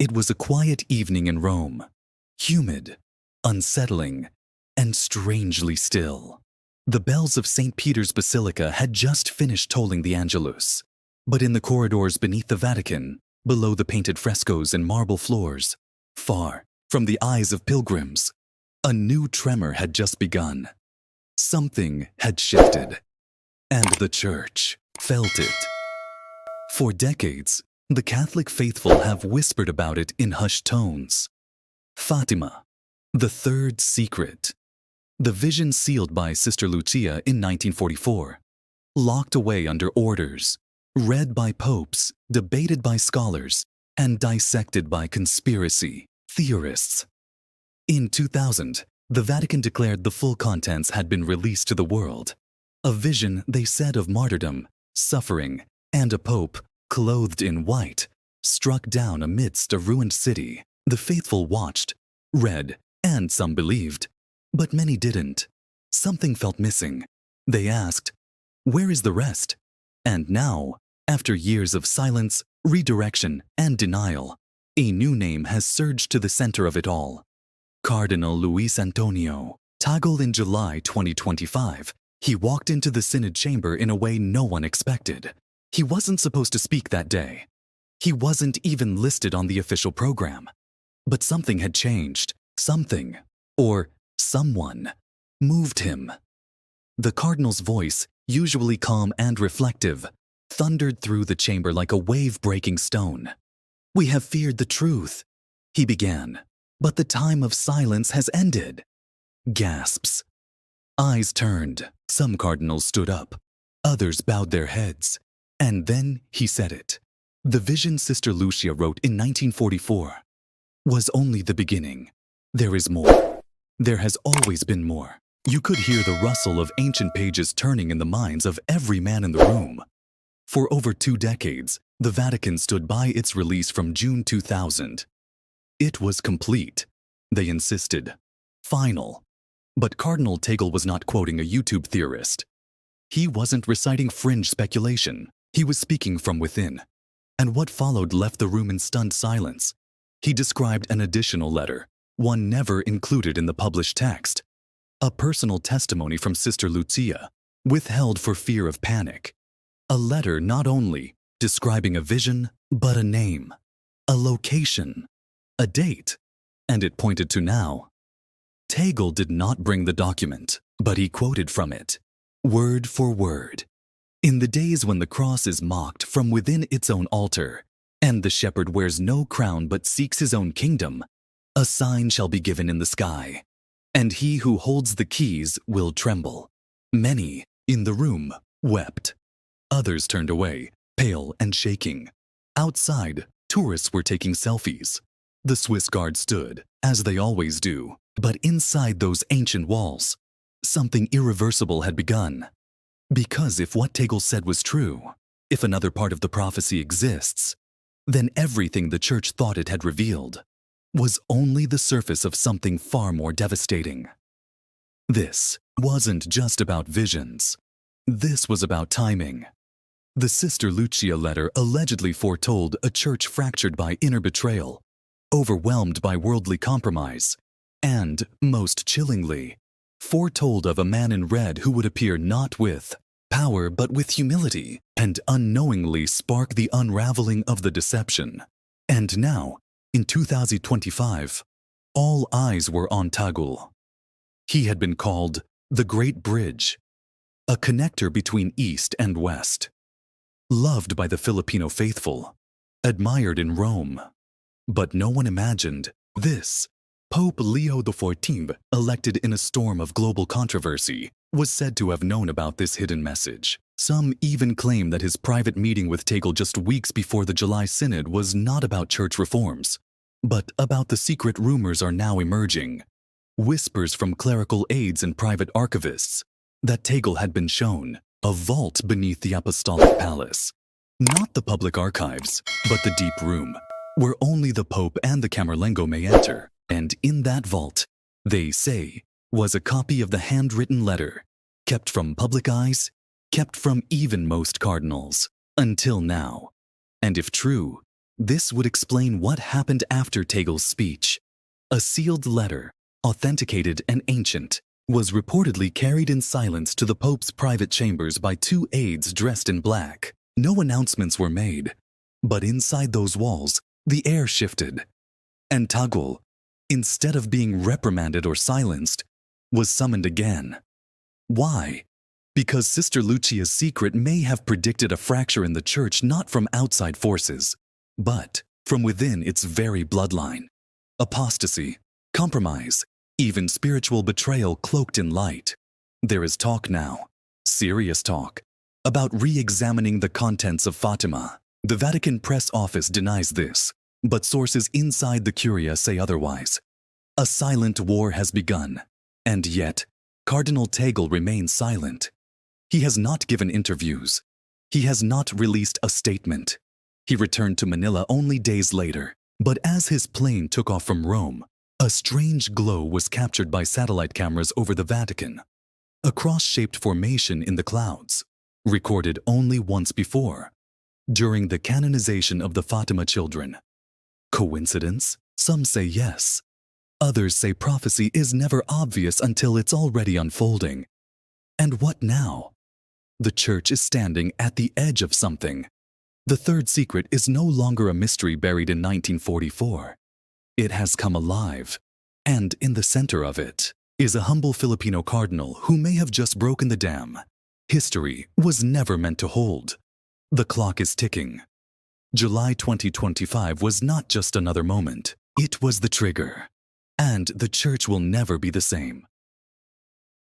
It was a quiet evening in Rome, humid, unsettling, and strangely still. The bells of St. Peter's Basilica had just finished tolling the Angelus, but in the corridors beneath the Vatican, below the painted frescoes and marble floors, far from the eyes of pilgrims, a new tremor had just begun. Something had shifted, and the Church felt it. For decades, the Catholic faithful have whispered about it in hushed tones. Fatima, the Third Secret. The vision sealed by Sister Lucia in 1944, locked away under orders, read by popes, debated by scholars, and dissected by conspiracy theorists. In 2000, the Vatican declared the full contents had been released to the world. A vision, they said, of martyrdom, suffering, and a pope, clothed in white, struck down amidst a ruined city. The faithful watched, read, and some believed. But many didn't. Something felt missing. They asked, "Where is the rest?" And now, after years of silence, redirection, and denial, a new name has surged to the center of it all. Cardinal Luis Tagle. In July 2025, he walked into the synod chamber in a way no one expected. He wasn't supposed to speak that day. He wasn't even listed on the official program. But something had changed. Something, or someone, moved him. The cardinal's voice, usually calm and reflective, thundered through the chamber like a wave-breaking stone. "We have feared the truth," he began, "but the time of silence has ended." Gasps. Eyes turned. Some cardinals stood up. Others bowed their heads. And then he said it. The vision Sister Lucia wrote in 1944 was only the beginning. There is more. There has always been more. You could hear the rustle of ancient pages turning in the minds of every man in the room. For over 2 decades, the Vatican stood by its release from June 2000. It was complete, they insisted. Final. But Cardinal Tagle was not quoting a YouTube theorist. He wasn't reciting fringe speculation. He was speaking from within. And what followed left the room in stunned silence. He described an additional letter, one never included in the published text. A personal testimony from Sister Lucia, withheld for fear of panic. A letter not only describing a vision, but a name, a location, a date, and it pointed to now. Tagle did not bring the document, but he quoted from it, word for word. "In the days when the cross is mocked from within its own altar, and the shepherd wears no crown but seeks his own kingdom, a sign shall be given in the sky, and he who holds the keys will tremble." Many in the room wept. Others turned away, pale and shaking. Outside, tourists were taking selfies. The Swiss Guard stood, as they always do, but inside those ancient walls, something irreversible had begun. Because if what Tagle said was true, if another part of the prophecy exists, then everything the Church thought it had revealed was only the surface of something far more devastating. This wasn't just about visions. This was about timing. The Sister Lucia letter allegedly foretold a church fractured by inner betrayal, overwhelmed by worldly compromise, and, most chillingly, foretold of a man in red who would appear not with power but with humility and unknowingly spark the unraveling of the deception. And now, in 2025, all eyes were on Tagle. He had been called the Great Bridge, a connector between East and West, loved by the Filipino faithful, admired in Rome. But no one imagined this. Pope Leo XIV, elected in a storm of global controversy, was said to have known about this hidden message. Some even claim that his private meeting with Tagle just weeks before the July Synod was not about church reforms, but about the secret rumors are now emerging. Whispers from clerical aides and private archivists that Tagle had been shown a vault beneath the Apostolic Palace. Not the public archives, but the deep room, where only the Pope and the Camerlengo may enter. And in that vault, they say, was a copy of the handwritten letter, kept from public eyes, kept from even most cardinals, until now. And if true, This would explain what happened after Tagle's speech. A sealed letter, authenticated and ancient, was reportedly carried in silence to the Pope's private chambers by 2 aides dressed in black. No announcements were made, but inside those walls, the air shifted. And Tagle, instead of being reprimanded or silenced, was summoned again. Why? Because Sister Lucia's secret may have predicted a fracture in the Church not from outside forces, but from within its very bloodline. Apostasy, compromise, even spiritual betrayal cloaked in light. There is talk now, serious talk, about re-examining the contents of Fatima. The Vatican press office denies this, but sources inside the Curia say otherwise. A silent war has begun, and yet Cardinal Tagle remains silent. He has not given interviews. He has not released a statement. He returned to Manila only days later, but as his plane took off from Rome, a strange glow was captured by satellite cameras over the Vatican. A cross-shaped formation in the clouds, recorded only once before, during the canonization of the Fatima children. Coincidence? Some say yes. Others say prophecy is never obvious until it's already unfolding. And what now? The Church is standing at the edge of something. The Third Secret is no longer a mystery buried in 1944. It has come alive, and in the center of it is a humble Filipino cardinal who may have just broken the dam. History was never meant to hold. The clock is ticking. July 2025 was not just another moment. It was the trigger. And the Church will never be the same.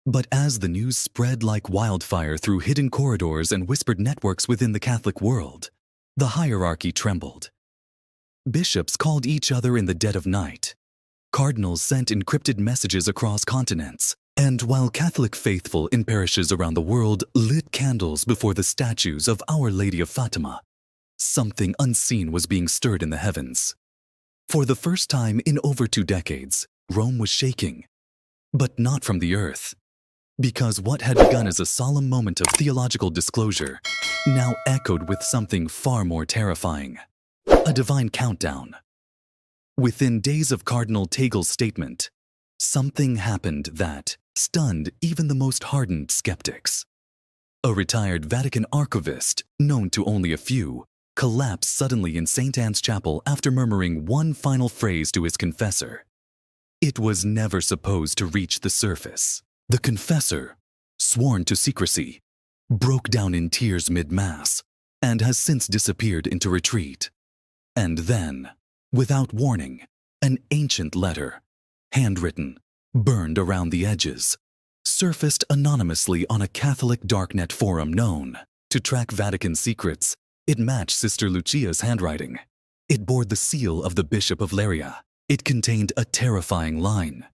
But as the news spread like wildfire through hidden corridors and whispered networks within the Catholic world, the hierarchy trembled. Bishops called each other in the dead of night. Cardinals sent encrypted messages across continents. And while Catholic faithful in parishes around the world lit candles before the statues of Our Lady of Fatima, something unseen was being stirred in the heavens. For the first time in over 2 decades, Rome was shaking. But not from the earth. Because what had begun as a solemn moment of theological disclosure now echoed with something far more terrifying. A divine countdown. Within days of Cardinal Tagle's statement, something happened that stunned even the most hardened skeptics. A retired Vatican archivist, known to only a few, collapsed suddenly in St. Anne's Chapel after murmuring one final phrase to his confessor. It was never supposed to reach the surface. The confessor, sworn to secrecy, broke down in tears mid-mass and has since disappeared into retreat. And then, without warning, an ancient letter, handwritten, burned around the edges, surfaced anonymously on a Catholic darknet forum known to track Vatican secrets. It matched Sister Lucia's handwriting. It bore the seal of the Bishop of Leiria. It contained a terrifying line.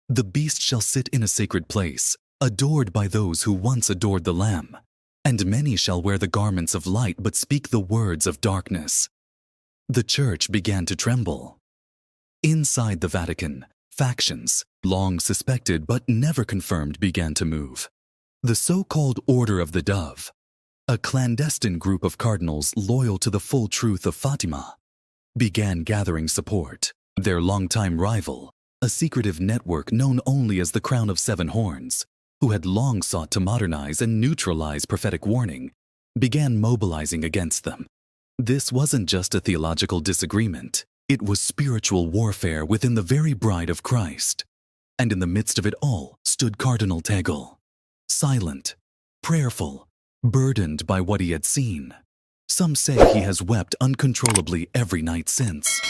The beast shall sit in a sacred place, adored by those who once adored the Lamb, and many shall wear the garments of light but speak the words of darkness. The Church began to tremble. Inside the Vatican, factions, long suspected but never confirmed, began to move. The so-called Order of the Dove, a clandestine group of cardinals loyal to the full truth of Fatima, began gathering support. Their longtime rival, a secretive network known only as the Crown of 7 Horns, who had long sought to modernize and neutralize prophetic warning, began mobilizing against them. This wasn't just a theological disagreement. It was spiritual warfare within the very bride of Christ. And in the midst of it all stood Cardinal Tagle, silent, prayerful, burdened by what he had seen. Some say he has wept uncontrollably every night since.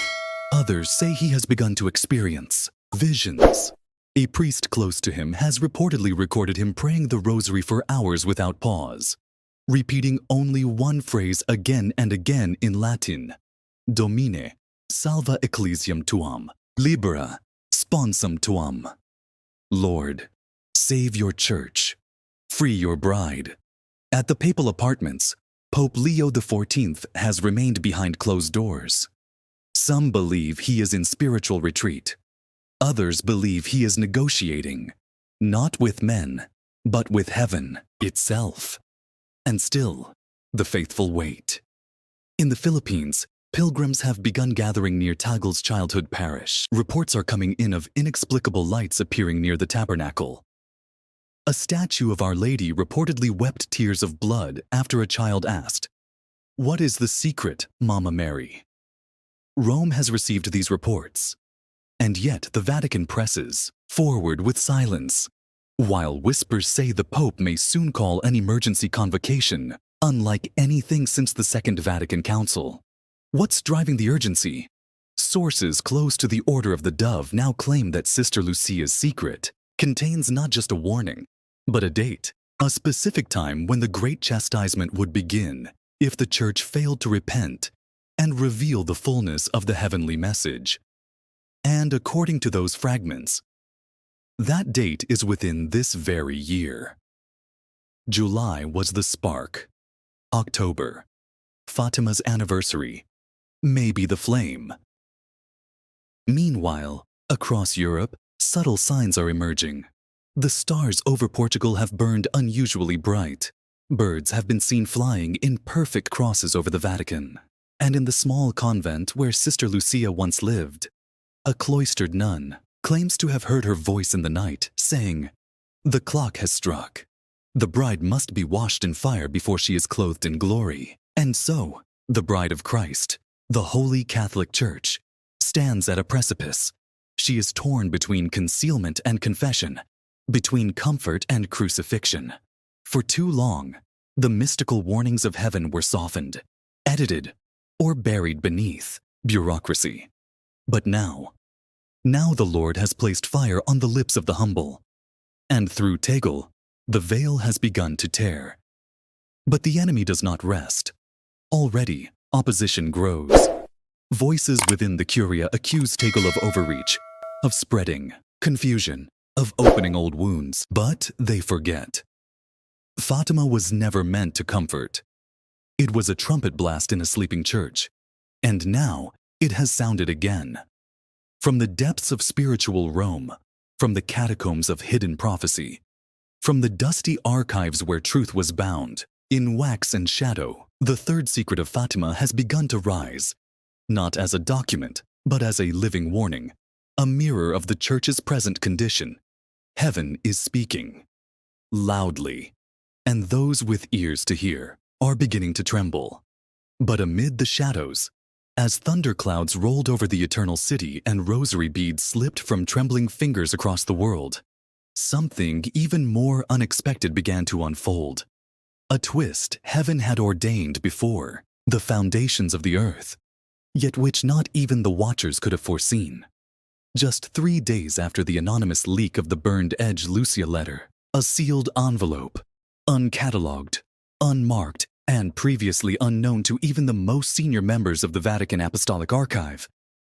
Others say he has begun to experience visions. A priest close to him has reportedly recorded him praying the rosary for hours without pause, repeating only one phrase again and again in Latin: Domine, salva ecclesiam tuam, libera, sponsum tuam. Lord, save your church, free your bride. At the papal apartments, Pope Leo XIV has remained behind closed doors. Some believe he is in spiritual retreat. Others believe he is negotiating, not with men, but with heaven itself. And still, the faithful wait. In the Philippines, Pilgrims have begun gathering near Tagle's childhood parish. Reports are coming in of inexplicable lights appearing near the tabernacle. A statue of Our Lady reportedly wept tears of blood after a child asked, "What is the secret, Mama Mary?" Rome has received these reports, and yet the Vatican presses forward with silence, while whispers say the Pope may soon call an emergency convocation, unlike anything since the Second Vatican Council. What's driving the urgency? Sources close to the Order of the Dove now claim that Sister Lucia's secret contains not just a warning, but a date, a specific time when the great chastisement would begin if the Church failed to repent and reveal the fullness of the heavenly message. And according to those fragments, that date is within this very year. July was the spark. October, Fatima's anniversary, maybe the flame. Meanwhile, across Europe, subtle signs are emerging. The stars over Portugal have burned unusually bright. Birds have been seen flying in perfect crosses over the Vatican. And in the small convent where Sister Lucia once lived, a cloistered nun claims to have heard her voice in the night saying, "The clock has struck. The bride must be washed in fire before she is clothed in glory." And so, the bride of Christ, the Holy Catholic Church, stands at a precipice. She is torn between concealment and confession, between comfort and crucifixion. For too long, the mystical warnings of heaven were softened, edited, or buried beneath bureaucracy. But now the Lord has placed fire on the lips of the humble, and through Tagle, the veil has begun to tear. But the enemy does not rest. Already, opposition grows. Voices within the Curia accuse Tagle of overreach, of spreading confusion, of opening old wounds. But they forget. Fatima was never meant to comfort. It was a trumpet blast in a sleeping church, and now it has sounded again. From the depths of spiritual Rome, from the catacombs of hidden prophecy, from the dusty archives where truth was bound, in wax and shadow, the Third Secret of Fatima has begun to rise, not as a document, but as a living warning, a mirror of the Church's present condition. Heaven is speaking, loudly, and those with ears to hear are beginning to tremble. But amid the shadows, as thunderclouds rolled over the eternal city and rosary beads slipped from trembling fingers across the world, something even more unexpected began to unfold. A twist heaven had ordained before the foundations of the earth, yet which not even the watchers could have foreseen. Just 3 days after the anonymous leak of the burned Edge Lucia letter, a sealed envelope, uncatalogued, unmarked, and previously unknown to even the most senior members of the Vatican Apostolic Archive,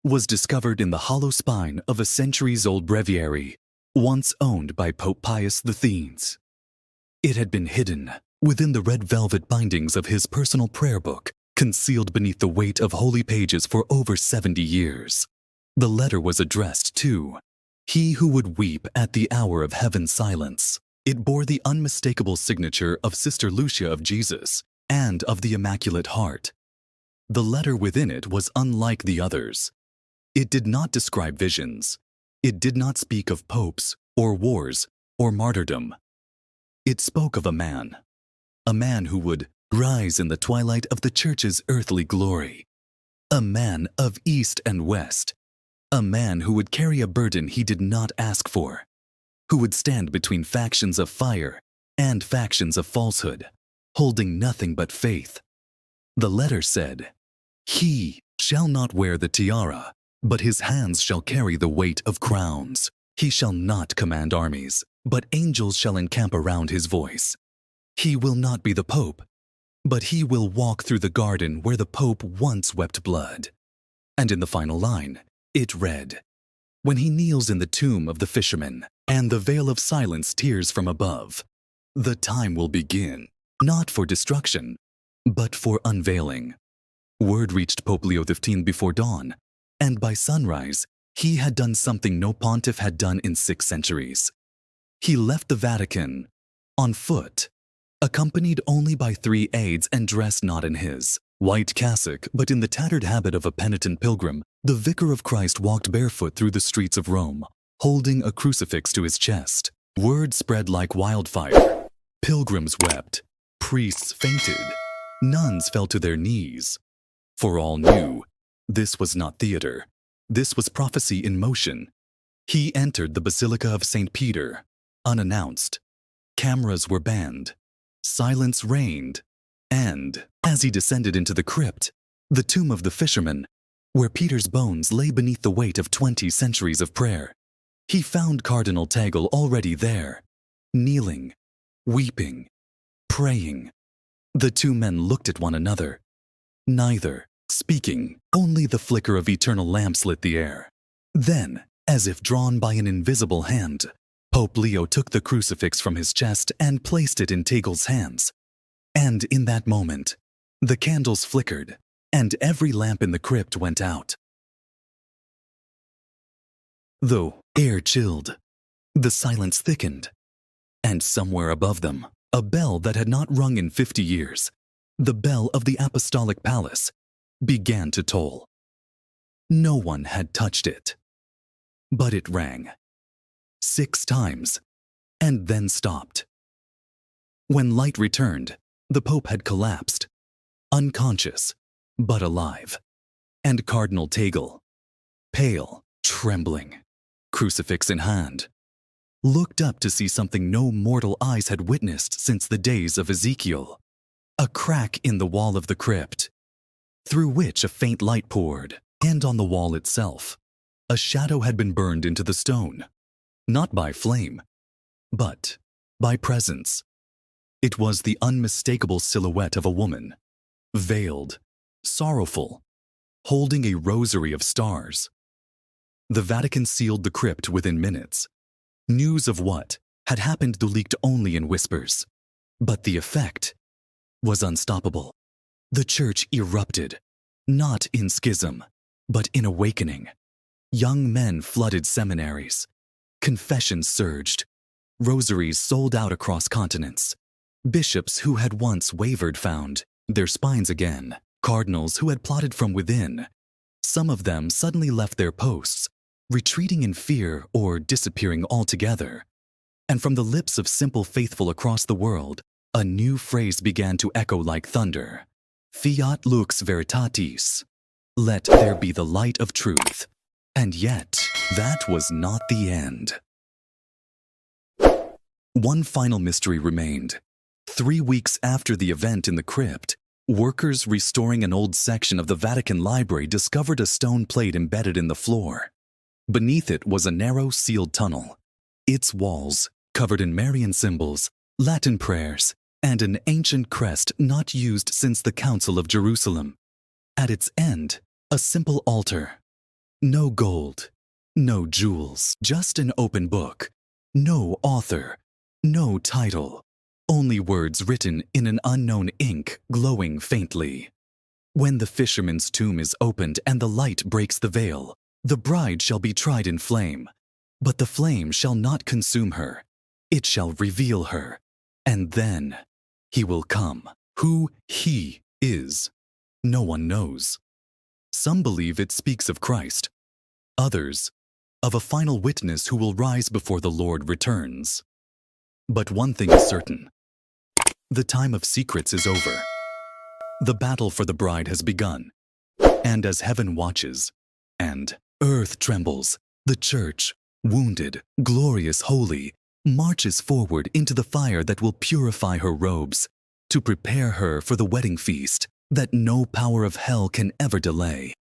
was discovered in the hollow spine of a centuries-old breviary, once owned by Pope Pius X. It had been hidden within the red velvet bindings of his personal prayer book, concealed beneath the weight of holy pages for over 70 years. The letter was addressed to He who would weep at the hour of heaven's silence. It bore the unmistakable signature of Sister Lucia of Jesus and of the Immaculate Heart. The letter within it was unlike the others. It did not describe visions. It did not speak of popes or wars or martyrdom. It spoke of a man who would rise in the twilight of the Church's earthly glory, a man of East and West, a man who would carry a burden he did not ask for, who would stand between factions of fire and factions of falsehood, holding nothing but faith. The letter said, "He shall not wear the tiara, but his hands shall carry the weight of crowns. He shall not command armies, but angels shall encamp around his voice. He will not be the Pope, but he will walk through the garden where the Pope once wept blood." And in the final line, it read, "When he kneels in the tomb of the fisherman, and the veil of silence tears from above, the time will begin, not for destruction, but for unveiling." Word reached Pope Leo XV before dawn, and by sunrise, he had done something no pontiff had done in 6 centuries. He left the Vatican on foot, accompanied only by 3 aides and dressed not in his. White cassock, but in the tattered habit of a penitent pilgrim, the Vicar of Christ walked barefoot through the streets of Rome, holding a crucifix to his chest. Word spread like wildfire. Pilgrims wept. Priests fainted. Nuns fell to their knees. For all knew, this was not theater. This was prophecy in motion. He entered the Basilica of St. Peter, unannounced. Cameras were banned. Silence reigned. And, as he descended into the crypt, the tomb of the fisherman, where Peter's bones lay beneath the weight of 20 centuries of prayer, he found Cardinal Tagle already there, kneeling, weeping, praying. The two men looked at one another, neither speaking. Only the flicker of eternal lamps lit the air. Then, as if drawn by an invisible hand, Pope Leo took the crucifix from his chest and placed it in Tagle's hands. And in that moment, the candles flickered, and every lamp in the crypt went out. Though air chilled, the silence thickened, and somewhere above them, a bell that had not rung in 50 years, the bell of the Apostolic Palace, began to toll. No one had touched it, but it rang 6 times, and then stopped. When light returned, the Pope had collapsed, unconscious, but alive, and Cardinal Tagle, pale, trembling, crucifix in hand, looked up to see something no mortal eyes had witnessed since the days of Ezekiel. A crack in the wall of the crypt, through which a faint light poured, and on the wall itself, a shadow had been burned into the stone, not by flame, but by presence. It was the unmistakable silhouette of a woman, veiled, sorrowful, holding a rosary of stars. The Vatican sealed the crypt within minutes. News of what had happened leaked only in whispers, but the effect was unstoppable. The Church erupted, not in schism, but in awakening. Young men flooded seminaries. Confessions surged. Rosaries sold out across continents. Bishops who had once wavered found their spines again. Cardinals who had plotted from within. Some of them suddenly left their posts, retreating in fear or disappearing altogether. And from the lips of simple faithful across the world, a new phrase began to echo like thunder. Fiat lux veritatis. Let there be the light of truth. And yet, that was not the end. One final mystery remained. 3 weeks after the event in the crypt, workers restoring an old section of the Vatican library discovered a stone plate embedded in the floor. Beneath it was a narrow, sealed tunnel. Its walls, covered in Marian symbols, Latin prayers, and an ancient crest not used since the Council of Jerusalem. At its end, a simple altar. No gold, no jewels, just an open book. No author, no title. Only words written in an unknown ink glowing faintly. When the fisherman's tomb is opened and the light breaks the veil, the bride shall be tried in flame, but the flame shall not consume her. It shall reveal her, and then he will come. Who he is, no one knows. Some believe it speaks of Christ, others of a final witness who will rise before the Lord returns. But one thing is certain. The time of secrets is over. The battle for the bride has begun. And as heaven watches, and earth trembles, the Church, wounded, glorious, holy, marches forward into the fire that will purify her robes, to prepare her for the wedding feast that no power of hell can ever delay.